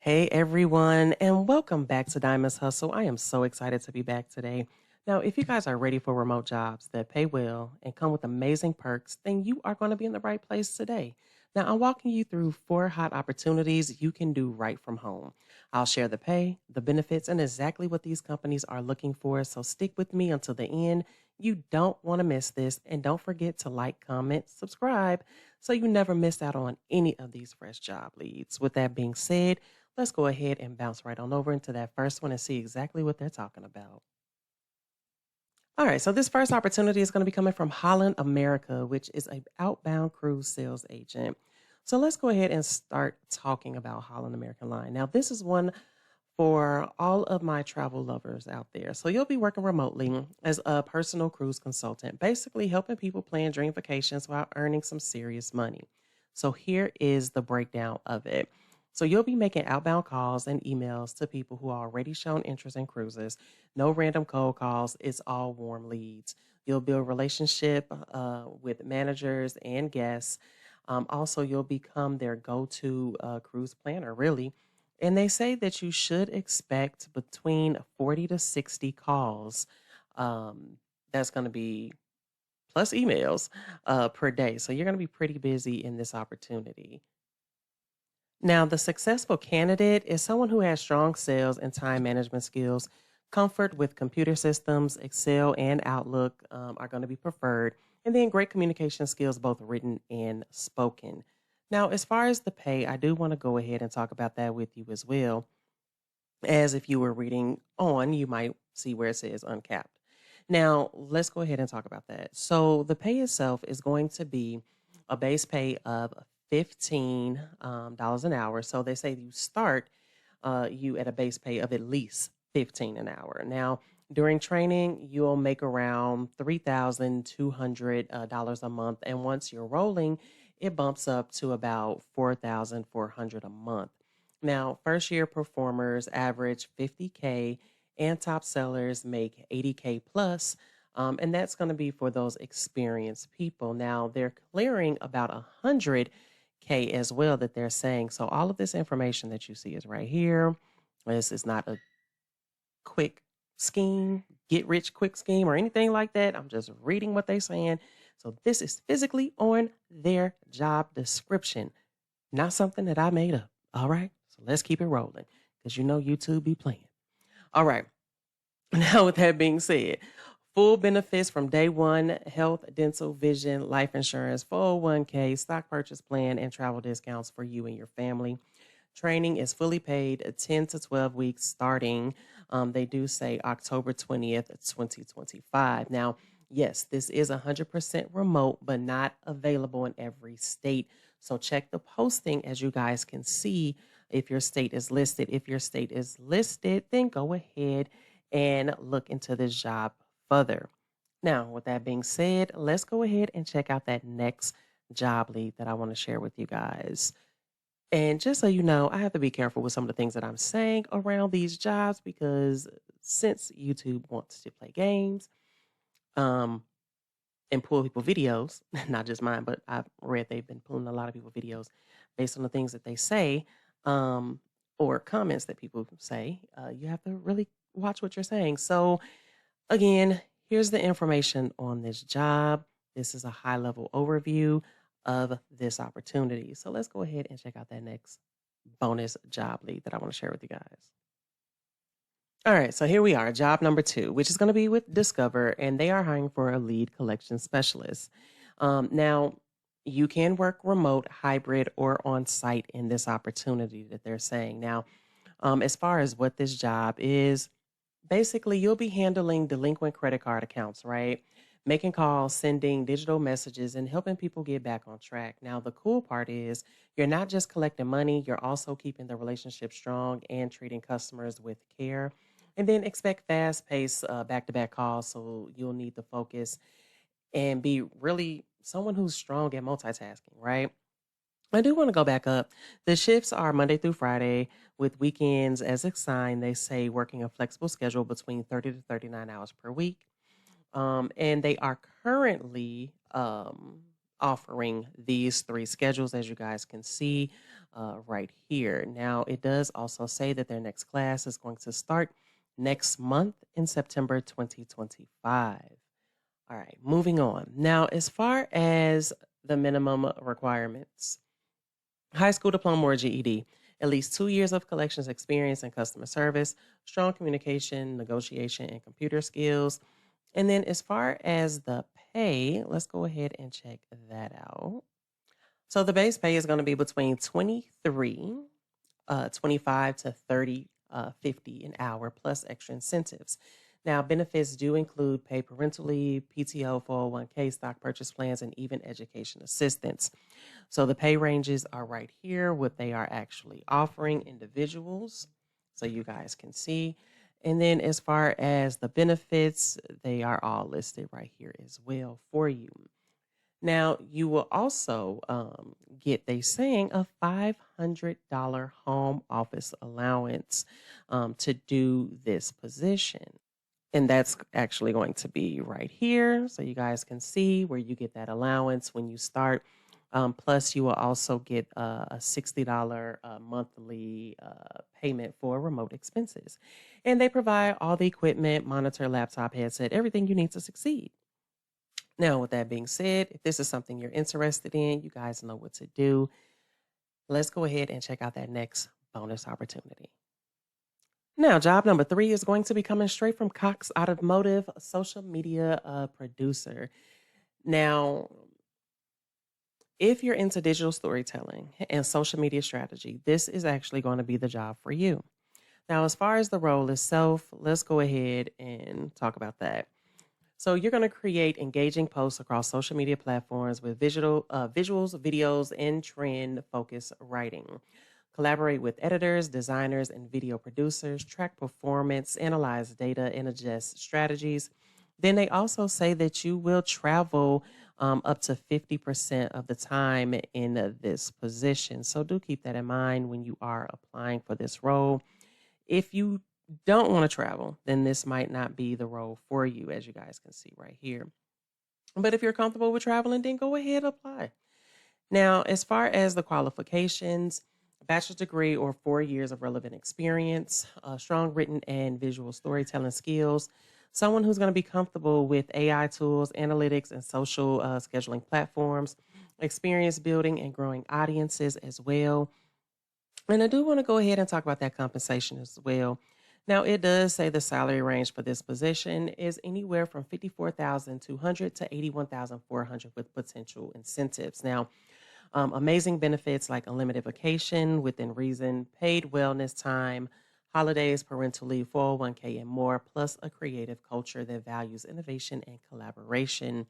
Hey everyone, and welcome back to Diamonds Hustle. I am so excited to be back today. Now, if you guys are ready for remote jobs that pay well and come with amazing perks, then you are going to be in the right place today. Now, I'm walking you through four hot opportunities you can do right from home. I'll share the pay, the benefits, and exactly what these companies are looking for. So stick with me until the end. You don't want to miss this. And don't forget to like, comment, subscribe so you never miss out on any of these fresh job leads. With that being said, let's go ahead and bounce right on over into that first one and see exactly what they're talking about. All right, so this first opportunity is going to be coming from Holland America, which is a outbound cruise sales agent. So let's go ahead and start talking about Holland American Line. Now, this is one for all of my travel lovers out there. So you'll be working remotely as a personal cruise consultant, basically helping people plan dream vacations while earning some serious money. So here is the breakdown of it. So you'll be making outbound calls and emails to people who are already shown interest in cruises. No random cold calls. It's all warm leads. You'll build relationship with managers and guests. Also, you'll become their go-to cruise planner, really, and they say that you should expect between 40 to 60 calls. Um, that's going to be plus emails per day. So you're going to be pretty busy in this opportunity. Now, the successful candidate is someone who has strong sales and time management skills. Comfort with computer systems, Excel, and Outlook are going to be preferred. And then great communication skills, both written and spoken. Now, as far as the pay, I do want to go ahead and talk about that with you as well. As if you were reading on, you might see where it says uncapped. Now, let's go ahead and talk about that. So, the pay itself is going to be a base pay of $15 an hour. So, they say you start you at a base pay of at least 15 an hour. Now, during training, you'll make around $3,200 a month. And once you're rolling, it bumps up to about 4,400 a month. Now, first year performers average 50K and top sellers make 80K plus. And that's going to be for those experienced people. Now, they're clearing about 100K as well that they're saying. So, all of this information that you see is right here. This is not a quick scheme, get rich quick scheme, or anything like that. I'm just reading what they're saying. So, this is physically on their job description, not something that I made up. All right. So let's keep it rolling because you know YouTube be playing. All right. Now, with that being said, full benefits from day one: health, dental, vision, life insurance, 401k, stock purchase plan, and travel discounts for you and your family. Training is fully paid, 10 to 12 weeks starting. They do say October 20th, 2025. Now, yes, this is 100% remote, but not available in every state. So check the posting as you guys can see if your state is listed. If your state is listed, then go ahead and look into this job further. Now, with that being said, let's go ahead and check out that next job lead that I want to share with you guys. And just so you know, I have to be careful with some of the things that I'm saying around these jobs because since YouTube wants to play games um, and pull people videos, not just mine, but I've read they've been pulling a lot of people videos based on the things that they say um, or comments that people say, you have to really watch what you're saying. So, again, here's the information on this job. This is a high level overview of this opportunity. So let's go ahead and check out that next bonus job lead that I want to share with you guys. All right, so here we are, job number two, which is going to be with Discover, and they are hiring for a lead collection specialist. Now, you can work remote, hybrid, or on site in this opportunity that they're saying. Now, as far as what this job is, basically, you'll be handling delinquent credit card accounts, right? Making calls, sending digital messages, and helping people get back on track. Now, the cool part is you're not just collecting money, you're also keeping the relationship strong and treating customers with care. And then expect fast paced back to back calls. So you'll need to focus and be really someone who's strong at multitasking, right? I do want to go back up. The shifts are Monday through Friday with weekends as assigned. They say working a flexible schedule between 30 to 39 hours per week. And they are currently offering these three schedules, as you guys can see right here. Now, it does also say that their next class is going to start next month in September 2025. All right, moving on. Now, as far as the minimum requirements, high school diploma or GED, at least 2 years of collections experience in customer service, strong communication, negotiation, and computer skills. And then as far as the pay, let's go ahead and check that out. So the base pay is going to be between 25 to 30, 50 an hour plus extra incentives. Now, benefits do include paid parental leave, PTO, 401k, stock purchase plans, and even education assistance. So the pay ranges are right here, what they are actually offering individuals, so you guys can see. And then as far as the benefits, they are all listed right here as well for you. Now, you will also get, they saying, a $500 home office allowance to do this position. And that's actually going to be right here. So you guys can see where you get that allowance when you start. Plus, you will also get a $60 monthly payment for remote expenses. And they provide all the equipment, monitor, laptop, headset, everything you need to succeed. Now, with that being said, if this is something you're interested in, you guys know what to do. Let's go ahead and check out that next bonus opportunity. Now, job number 3 is going to be coming straight from Cox Automotive, a social media producer. Now, if you're into digital storytelling and social media strategy, this is actually going to be the job for you. Now, as far as the role itself, let's go ahead and talk about that. So you're going to create engaging posts across social media platforms with visuals, videos, and trend-focused writing. Collaborate with editors, designers, and video producers, track performance, analyze data, and adjust strategies. Then they also say that you will travel up to 50% of the time in this position. So do keep that in mind when you are applying for this role. If you don't want to travel, then this might not be the role for you, as you guys can see right here. But if you're comfortable with traveling, then go ahead and apply. Now, as far as the qualifications, a bachelor's degree or 4 years of relevant experience, strong written and visual storytelling skills, someone who's going to be comfortable with AI tools, analytics, and social scheduling platforms, experience building and growing audiences as well. And I do want to go ahead and talk about that compensation as well. Now, it does say the salary range for this position is anywhere from 54,200 to 81,400 with potential incentives. Now, amazing benefits like unlimited vacation within reason, paid wellness time, holidays, parental leave, 401k, and more, plus a creative culture that values innovation and collaboration.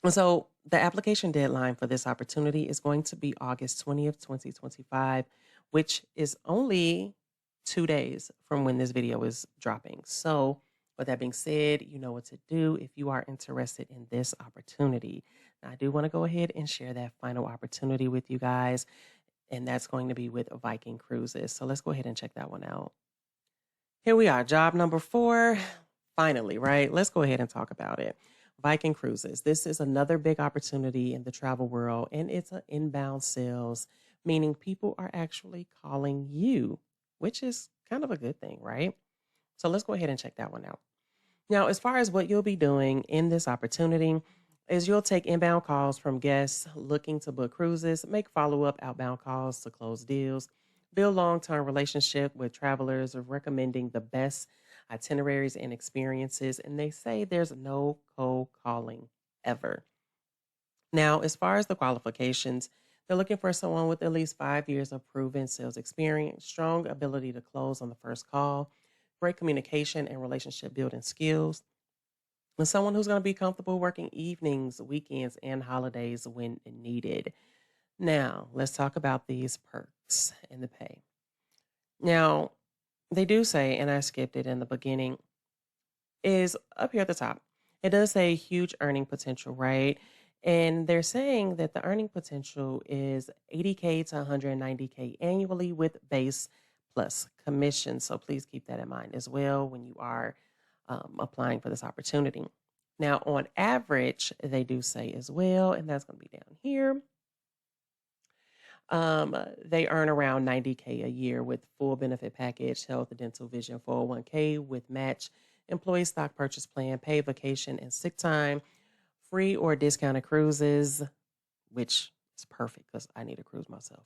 And so the application deadline for this opportunity is going to be August 20th, 2025, which is only 2 days from when this video is dropping. So with that being said, you know what to do if you are interested in this opportunity. Now, I do want to go ahead and share that final opportunity with you guys, and that's going to be with Viking Cruises. So let's go ahead and check that one out. Here we are, job number 4. Finally, right? Let's go ahead and talk about it. Viking Cruises. This is another big opportunity in the travel world, and it's an inbound sales, meaning people are actually calling you, which is kind of a good thing, right? So let's go ahead and check that one out. Now, as far as what you'll be doing in this opportunity, is you'll take inbound calls from guests looking to book cruises, make follow-up outbound calls to close deals, build long-term relationship with travelers, recommending the best itineraries and experiences. And they say there's no cold calling ever. Now, as far as the qualifications, they're looking for someone with at least 5 years of proven sales experience, strong ability to close on the first call, great communication and relationship building skills, and someone who's going to be comfortable working evenings, weekends, and holidays when needed. Now, let's talk about these perks and the pay. Now, they do say, and I skipped it in the beginning, is up here at the top. It does say huge earning potential, right? And they're saying that the earning potential is 80K to 190K annually with base plus commission. So please keep that in mind as well when you are applying for this opportunity. Now, on average, they do say as well, and that's going to be down here. They earn around 90K a year with full benefit package, health, dental, vision, 401K with match, employee stock purchase plan, paid vacation and sick time, free or discounted cruises, which is perfect because I need a cruise myself.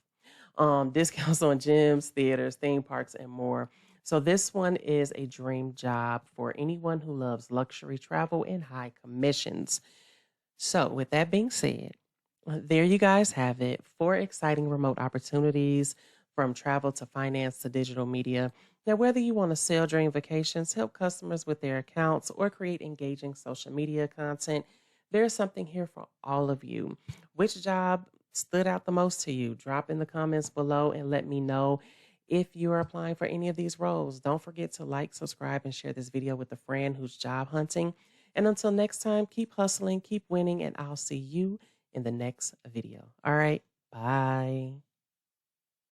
Discounts on gyms, theaters, theme parks, and more. So this one is a dream job for anyone who loves luxury travel and high commissions. So, with that being said, there you guys have it. 4 exciting remote opportunities from travel to finance to digital media. Now, whether you want to sell dream vacations, help customers with their accounts, or create engaging social media content, there's something here for all of you. Which job stood out the most to you? Drop in the comments below and let me know if you're applying for any of these roles. Don't forget to like, subscribe, and share this video with a friend who's job hunting. And until next time, keep hustling, keep winning, and I'll see you in the next video. All right, bye.